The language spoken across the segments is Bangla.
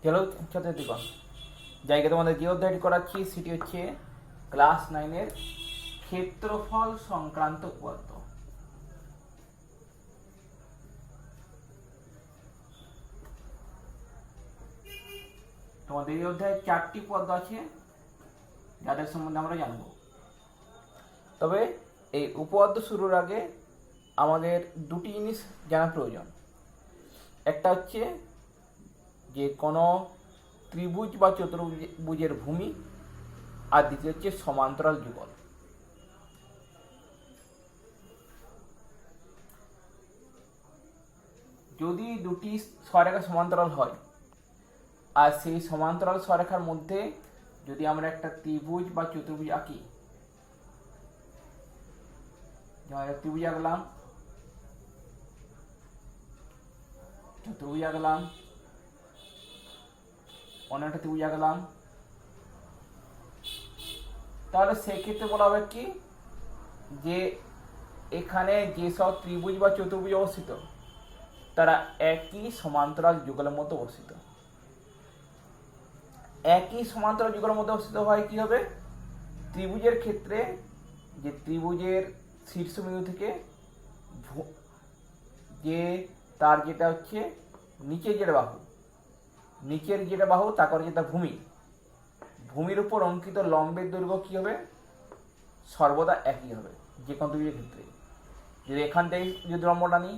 চলো ছাত্রছাত্রীগণ, জায়গা তোমাদের যে অধ্যায়টি করাচ্ছি সেটি হচ্ছে ক্লাস 9-এর ক্ষেত্রফল সংক্রান্ত উপপাদ্য। তোমাদের এই অধ্যায়ে 4টি উপপাদ্য আছে যাদের সম্বন্ধে আমরা জানব। তবে এই উপপাদ্য শুরুর আগে আমাদের দুটি জিনিস জানা প্রয়োজন। একটা হচ্ছে যে কোনো ত্রিভুজ বা চতুর্ভুজের ভূমি, আর দ্বিতীয় হচ্ছে সমান্তরাল যুগল। যদি দুটি সরেখা সমান্তরাল হয় আর সেই সমান্তরাল সরেখার মধ্যে যদি আমরা একটা ত্রিভুজ বা চতুর্ভুজ আঁকি, যেমন একটা ত্রিভুজ আঁকলাম, চতুর্ভুজ আঁকলাম, অন্য একটা ত্রিভুজ আঁকলাম, তাহলে সেক্ষেত্রে বলা হবে কি যে এখানে যেসব ত্রিভুজ বা চতুর্ভুজ অবস্থিত তারা একই সমান্তরাল যুগলের মধ্যে অবস্থিত। একই সমান্তরাল যুগলের মধ্যে অবস্থিত হয় কি হবে? ত্রিভুজের ক্ষেত্রে যে ত্রিভুজের শীর্ষবিন্দু থেকে যে তার যেটা হচ্ছে নিচের যেটা বাহু তারপর যেটা ভূমির উপর অঙ্কিত লম্বের দৈর্ঘ্য কি হবে? সর্বদা একই হবে যে কোনো ত্রিভুজের ক্ষেত্রে। যদি এখান থেকে যদি লম্ব টানি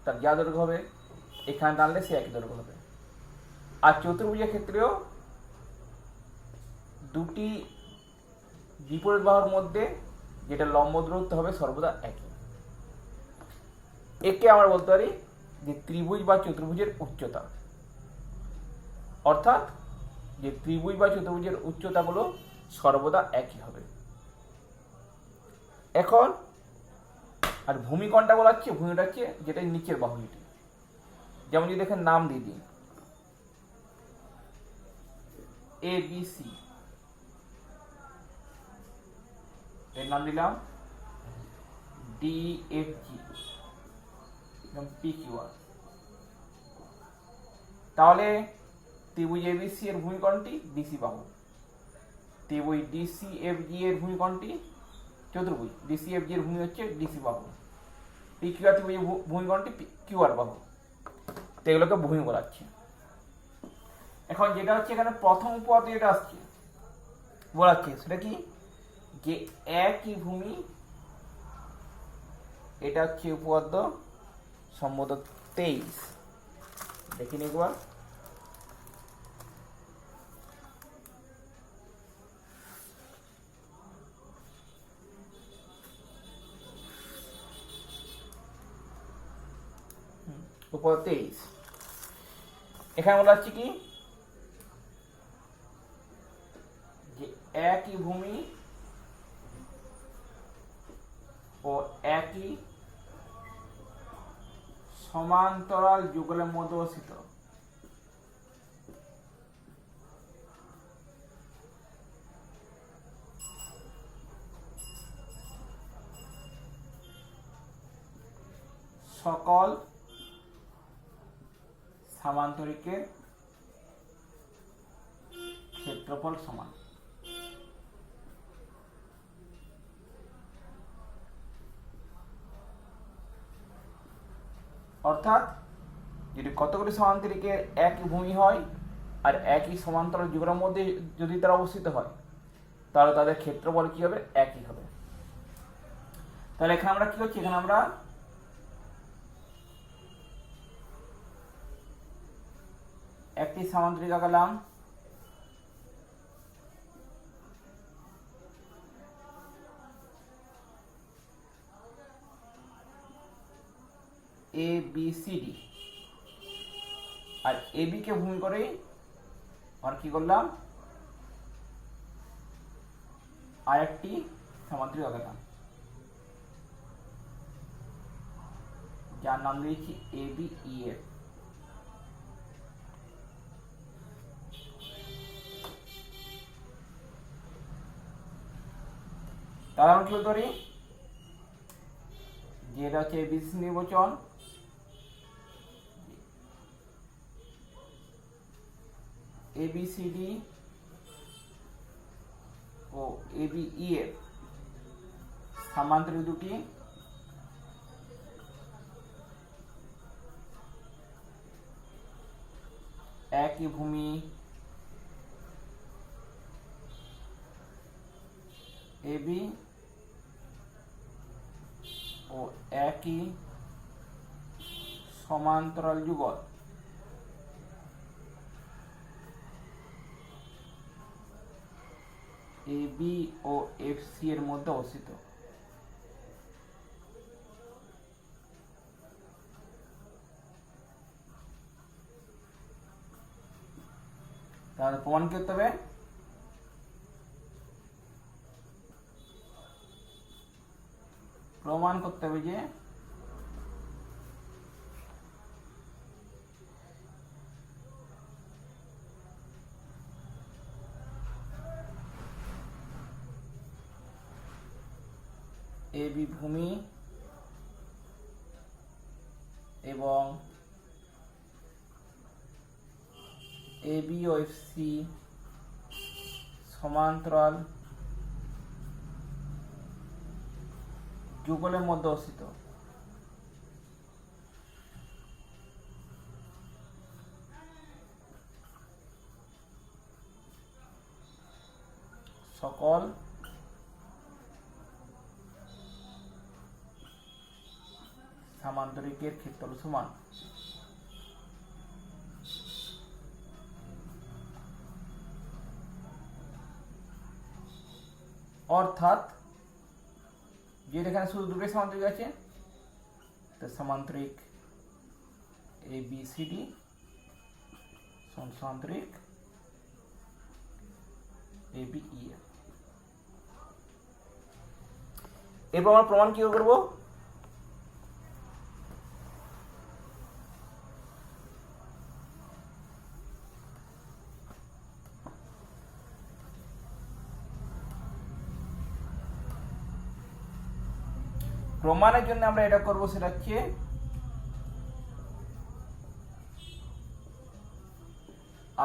তার যা দৈর্ঘ্য হবে, এখানে টানলে সে একই দৈর্ঘ্য হবে। আর চতুর্ভুজের ক্ষেত্রেও দুটি বিপরীত বাহুর মধ্যে যেটা লম্ব দূরত্ব হবে সর্বদা একই। একে আমরা বলতে পারি যে ত্রিভুজ বা চতুর্ভুজের উচ্চতা, অর্থাৎ যে ত্রিভুজ বা চতুর্ভুজের উচ্চতাগুলো সর্বদা একই হবে। এখন আর ভূমি কোনটা বলাচ্ছে? ভূমিটা হচ্ছে যেটা নিচের বাহু, এটি। যেমন যদি দেখেন নাম দিয়ে দিই ABC, এর নাম দিলাম DFG, PQR। তাহলে ত্রিভুজ ABC এর ভূমি কোনটি? BC বাহু। ত্রিভুজ DCFG এর ভূমি কোনটি? চতুর্ভুজ DCFG এর ভূমি হচ্ছে DC বাহু। PQR ত্রিভুজের ভূমি কোনটি? QR বাহু। তো এগুলোকে ভূমি বলাচ্ছে। এখন যেটা হচ্ছে এখানে প্রথম উপপাদ্য যেটা আসছে বলাচ্ছে সেটা কি, যে একই ভূমি, এটা হচ্ছে উপপাদ্য সম্ভবত 23। দেখিনি একবার। উপপাদ্য 23 এখানে বলা হচ্ছে কি, যে একই ভূমি ও একই সমান্তরাল যুগলের মধ্যে অবস্থিত সকল সামান্তরিকের ক্ষেত্রফল সমান। অর্থাৎ যদি কতগুলি সমান্তরিকের একই ভূমি হয় আর একই সমান্তরাল যুগলের মধ্যে যদি তারা অবস্থিত হয়, তাহলে তাদের ক্ষেত্রফল কি হবে? একই হবে। তাহলে এখানে আমরা কি হচ্ছে, এখানে আমরা একটি সামান্তরিক আঁকালাম, ABCD, আর AB কে ভূমি করে আর কি করলাম, আর একটি সামান্তরিক আঁকালাম যার নাম দিয়েছি ABEF। তাহলে আমরা কি বলতে পারি, যে এটা হচ্ছে ABC নির্বাচন, ABCD ও ABE এর সামান্তরিক দুটি একই ভূমি AB ও একই সমান্তরাল যুগল AB ও FC এর মধ্যে অবস্থিত। তাহলে প্রমাণ কি করতে হবে? প্রমাণ করতে হবে যে AB ভূমি এবং AB ও FC সমান্তরাল যুগলের মধ্যে অবস্থিত। সকল সামান্তরিকের ক্ষেত্রফল সমান। অর্থাৎ যেটা এখানে শুধু দুটো সামান্তরিক আছে, তো সামান্তরিক ABCD সমান্তরিক ABE। এরপর আমরা প্রমাণ কি করব? প্রমাণের জন্য আমরা এটা করব, সেটা হচ্ছে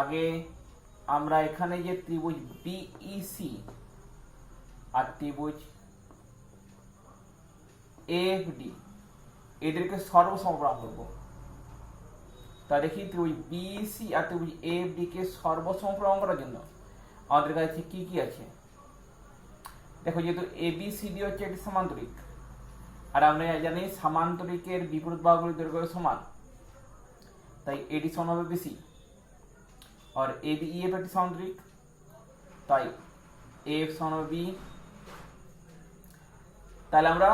আগে আমরা এখানে যে ত্রিভুজ BEC আর ত্রিভুজ AFD এদেরকে সর্বসম প্রমাণ করব। তা দেখি ত্রিভুজ BEC আর ত্রিভুজ AFD কে সর্বসম প্রমাণ করার জন্য আমাদের কাছে কি কি আছে। দেখো, যেহেতু ABCD হচ্ছে একটি সামান্তরিক, আর আমরা জানি সামান্তরিকের বিপরীত বাহুগুলির দৈর্ঘ্য সমান, তাই AD সমান হবে BC। আর ABEF একটি সামান্তরিক, তাই AF সমান হবে B। তাহলে আমরা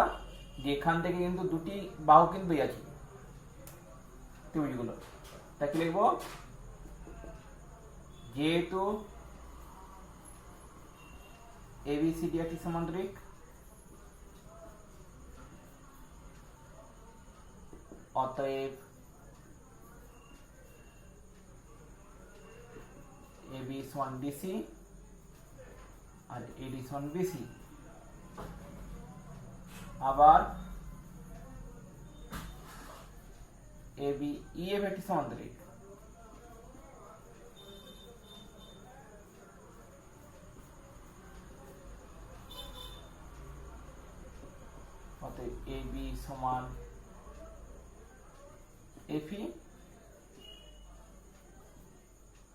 যেখান থেকে কিন্তু দুটি বাহু কিন্তু পেয়েছি ত্রিভুজগুলো, তা কি লিখবো? যেহেতু ABCD একটি সামান্তরিক, অতএব AB সমান DC আর AD সমান BC। আবার ABEF একটি সামান্তরিক, অতএব AB সমান FE,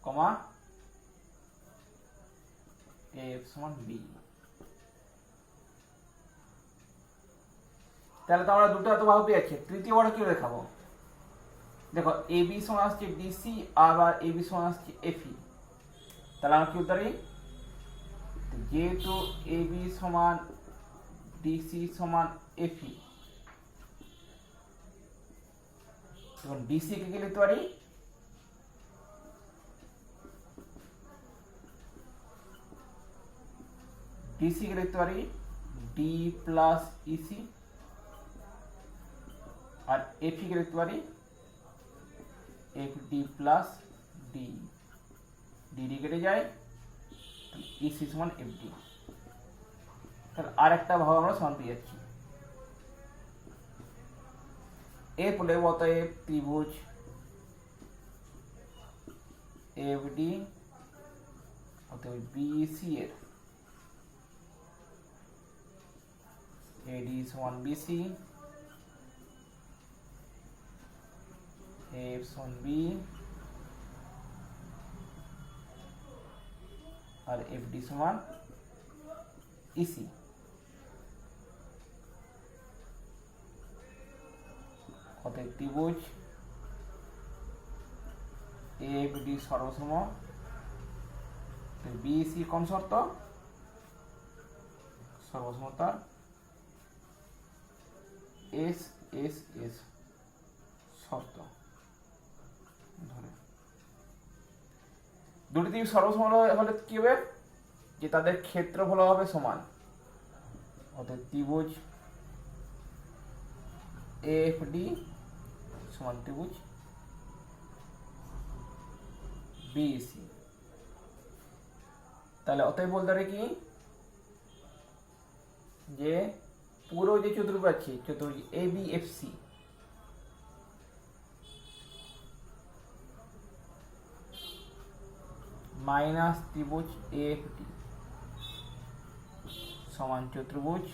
কমা AF সমান B। তাহলে তো আমরা দুটো এত বাহু পেয়েছি, তৃতীয় বাহু কি দেখাবো? দেখো, AB সমান আসছে DC, আবার AB সমান আসছে FE। তাহলে আমরা কি করতে পারি? যেহেতু AB সমান DC সমান FE, তখন DC কে কি লিখতে পারি? DC কে লিখতে পারি D প্লাস EC, আর FE কে লিখতে পারি FD প্লাস D। DD কেটে যায়, EC সমান FD। তাহলে আর একটা ভাব আমরা সমান পেয়ে যাচ্ছি। এরপরে অতএব ত্রিভুজ AFD অতএব বিসি এর এডি সমান বিসি, এফ সমান বি, আর এফডি সমান ইসি। অতএব ত্রিভুজ এফডি সর্বসম বিসি কোন শর্ত? সর্বসমতার এস এস এস শর্ত ধরে দুটি ত্রিভুজ সর্বসম হলে কি হবে? যে তাদের ক্ষেত্রফল হবে সমান। অর্থাৎ ত্রিভুজ এফডি সমান ত্রিভুজ বিসি। তাহলে অতএব বলতে পারে কি যে পুরো যে চতুর্ভুজ আছে চতুর্ভুজ এবিএফসি মাইনাস ত্রিভুজ এএফডি সমান চতুর্ভুজ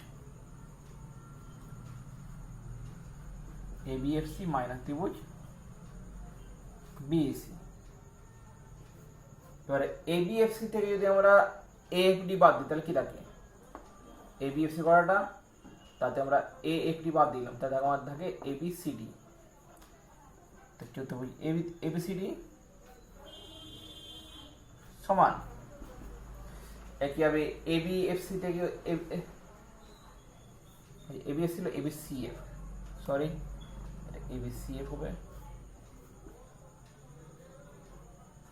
এবিএফসি মাইনাস ত্রিভুজ বিএসি। এবারে এবিএফসি থেকে যদি আমরা এএফডি বাদ দিই তাহলে কি থাকে? এবিএফসি করাটা তাতে আমরা এএফডি বাদ দিলাম, তাতে আমার থাকে এবিসিডি। তো চতুর্ভুজ এবিসিডি সমান একইভাবে এবিএফসি থেকে এবিএফসি হলো এবিসিএফ, সরি এবিসিএফ হবে।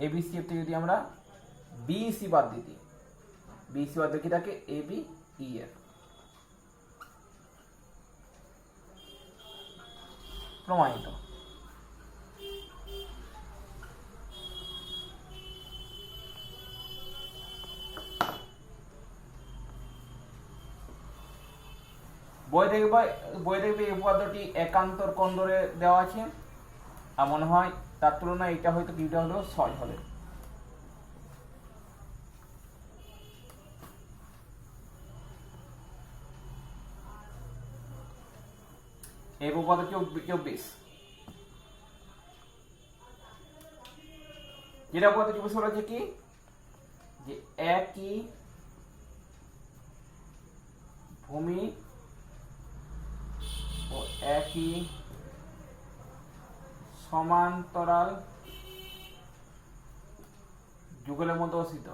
এবিসিএফ থেকে যদি আমরা বিসি বাদ দিই, বিসি বাদ দিয়ে কি থাকে? এবিইএফ। প্রমাণিত। বই দেখবে এই উপপাদ্যটি একান্তর কোণ ধরে দেওয়া আছে, আর মনে হয় তার তুলনায় এটা হয়তো কিছুটা হলেও সহজ হবে। এই উপপাদ্য 24 যেটা উপপাদ্য 24 বলেছে কি যে একই ভূমি ও একই সমান্তরাল যুগলের মধ্যে অবস্থিত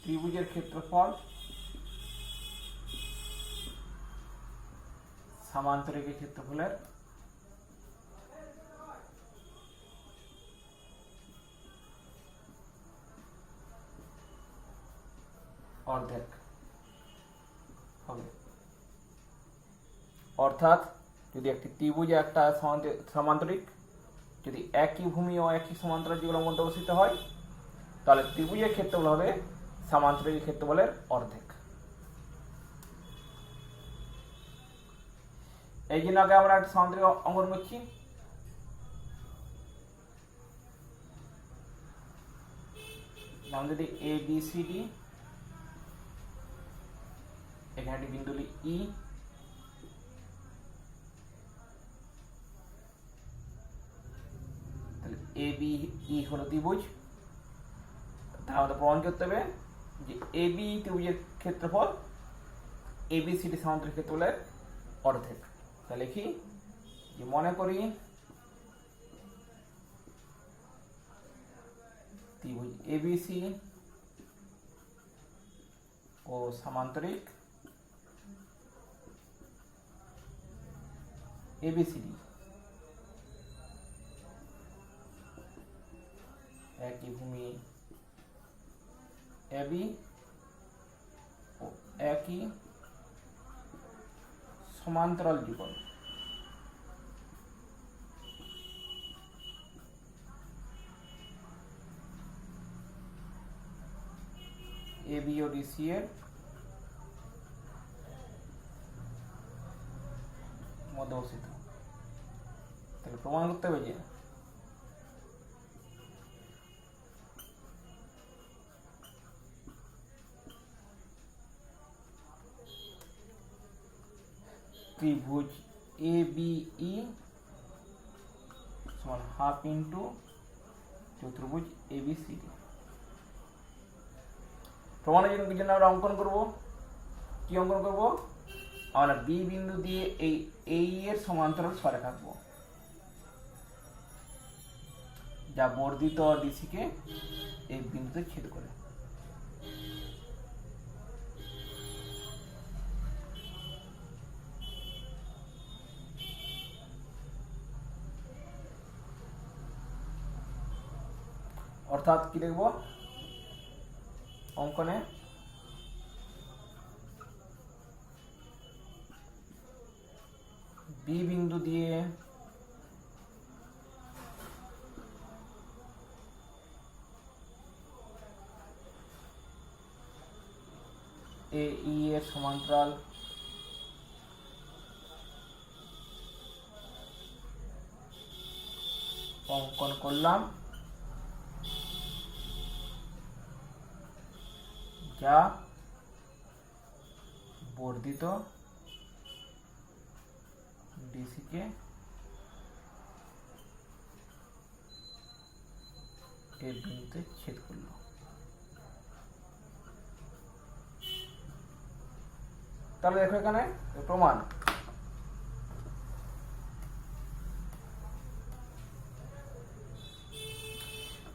ত্রিভুজের ক্ষেত্রফল সামান্তরিকের ক্ষেত্রফলের অর্ধেক হবে। অর্থাৎ যদি একটি ত্রিভুজে একটা সমান্তরিক যদি একই ভূমি ও একই সমান্তরাল যেগুলোর মধ্যে অবস্থিত হয় তাহলে ত্রিভুজের ক্ষেত্রফল হবে সামান্তরিকের ক্ষেত্রফলের অর্ধেক। এই জন্য আগে আমরা একটা সমান্তরিক অঙ্কন করছি। নাম যদি এ বি সি ডি, এখানে একটি বিন্দু ই, তাহলে এ বি ই হলো ত্রিভুজ। তাহলে আমাদের প্রমাণ করতে হবে যে এ বি ত্রিভুজের ক্ষেত্রফল এ বি সি ডি সমান্তরিক ক্ষেত্রফলের অর্ধেক। তাহলে লিখি যে মনে করি ত্রিভুজ এবিসি ও সমান্তরিক এবিসিডি একই ভূমি এবি ও একই সমান্তরাল যুগল। এবি ও ডিসি এর মধ্যে অবস্থিত। তাহলে প্রমাণ করতে হবে যে ত্রিভুজ ABE সমান হাফ ইন্টু চতুর্ভুজ ABCD। প্রমাণের জন্য আমরা অঙ্কন করব। কি অঙ্কন করব? আমরা বি বিন্দু দিয়ে এই এই এর সমান্তরাল সরেখা আঁকব, যা বর্ধিত ডিসি কে এই বিন্দুতে ছেদ করে। অর্থাৎ কি দেখব অঙ্কনে? বি বিন্দু দিয়ে AE এর সমান্তরাল অঙ্কন করলাম, যা বর্ধিত ডিসি কে এই বিন্দুতে ছেদ করল। তাহলে দেখো এখানে প্রমাণ।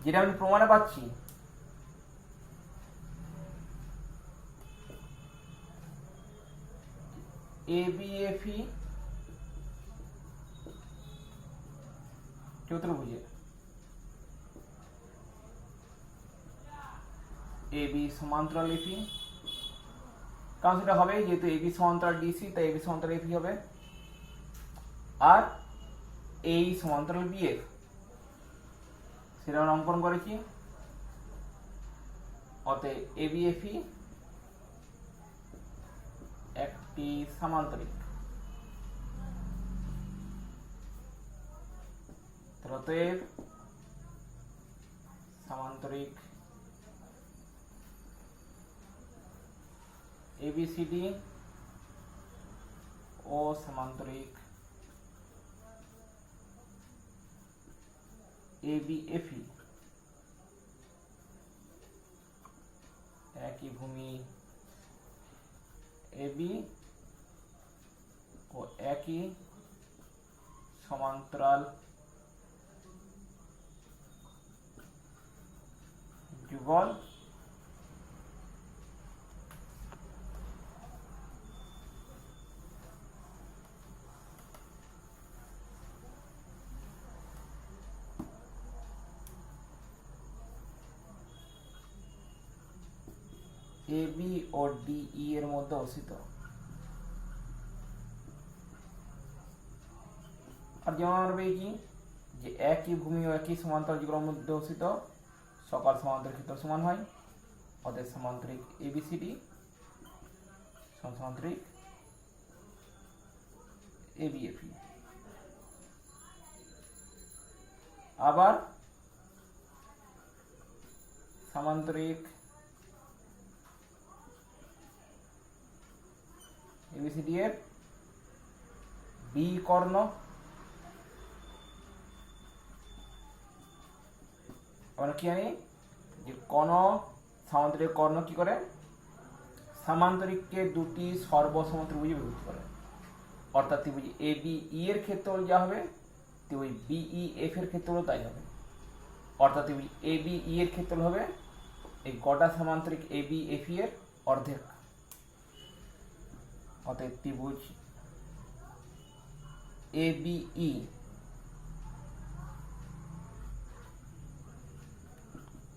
যেটা আমি প্রমাণে পাচ্ছি, ABFE চতুর্ভুজে AB সমান্তরাল FE, কারণ সেটা হবে যেহেতু AB সমান্তরাল DC, তাই AB সমান্তরাল FE হবে। আর এই সমান্তরাল BF সেটা আমরা অঙ্কন করেছি, অতএব ABFE একটি সামান্তরিক। অতএব সামান্তরিক ABCD ও সমান্তরিক ABFE একই ভূমি AB ও একই সমান্তরাল যুগল AB ও DE এর মধ্যে অবস্থিত। আর যেমন আমরা পেয়েছি যে একই ভূমি ও একই সমান্তরাল যুগলের মধ্যে অবস্থিত সকল সমান্তরাল ক্ষেত্র সমান হয়, অতএব সমান্তরিক ABCD সমান্তরিক ABFE। আবার সমান্তরিক ABCD এর বি কর্ণ আমরা কি জানি যে কোন সামান্তরিক কর্ণ কি করে? সামান্তরিককে দুটি সর্বসমত্রিভুজে বিভক্ত করে। অর্থাৎ ত্রিভুজ ABE এর ক্ষেত্রফল যা হবে, ত্রিভুজ BEF এর ক্ষেত্রফল তাই হবে। অর্থাৎ ত্রিভুজ ABE এর ক্ষেত্রফল হবে এই গোটা সামান্তরিক ABFE এর অর্ধেক। অতএব ত্রিভুজ ABE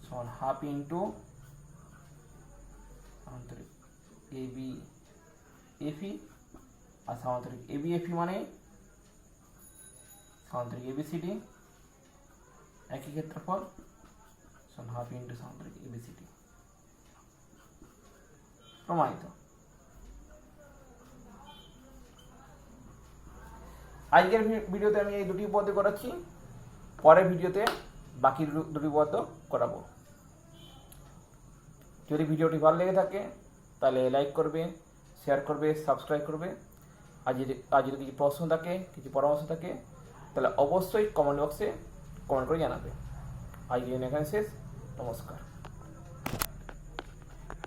সমান হাফ ইন্টু সামান্তরিক ABFE, আর সামান্তরিক ABFE মানে সামান্তরিক ABCD একই ক্ষেত্রফল সমান হাফ ইন্টু সামান্তরিক ABCD। প্রমাণিত। আজকের ভিডিওতে আমি এই দুটি পদ্য করাচ্ছি, পরের ভিডিওতে বাকি দুটি পদ্য করাবো। যদি ভিডিওটি ভালো লেগে থাকে তাহলে লাইক করবে, শেয়ার করবে, সাবস্ক্রাইব করবে। আর যদি কিছু প্রশ্ন থাকে, কিছু পরামর্শ থাকে তাহলে অবশ্যই কমেন্ট বক্সে কমেন্ট করে জানাবে। আজকের এখানে শেষ। নমস্কার।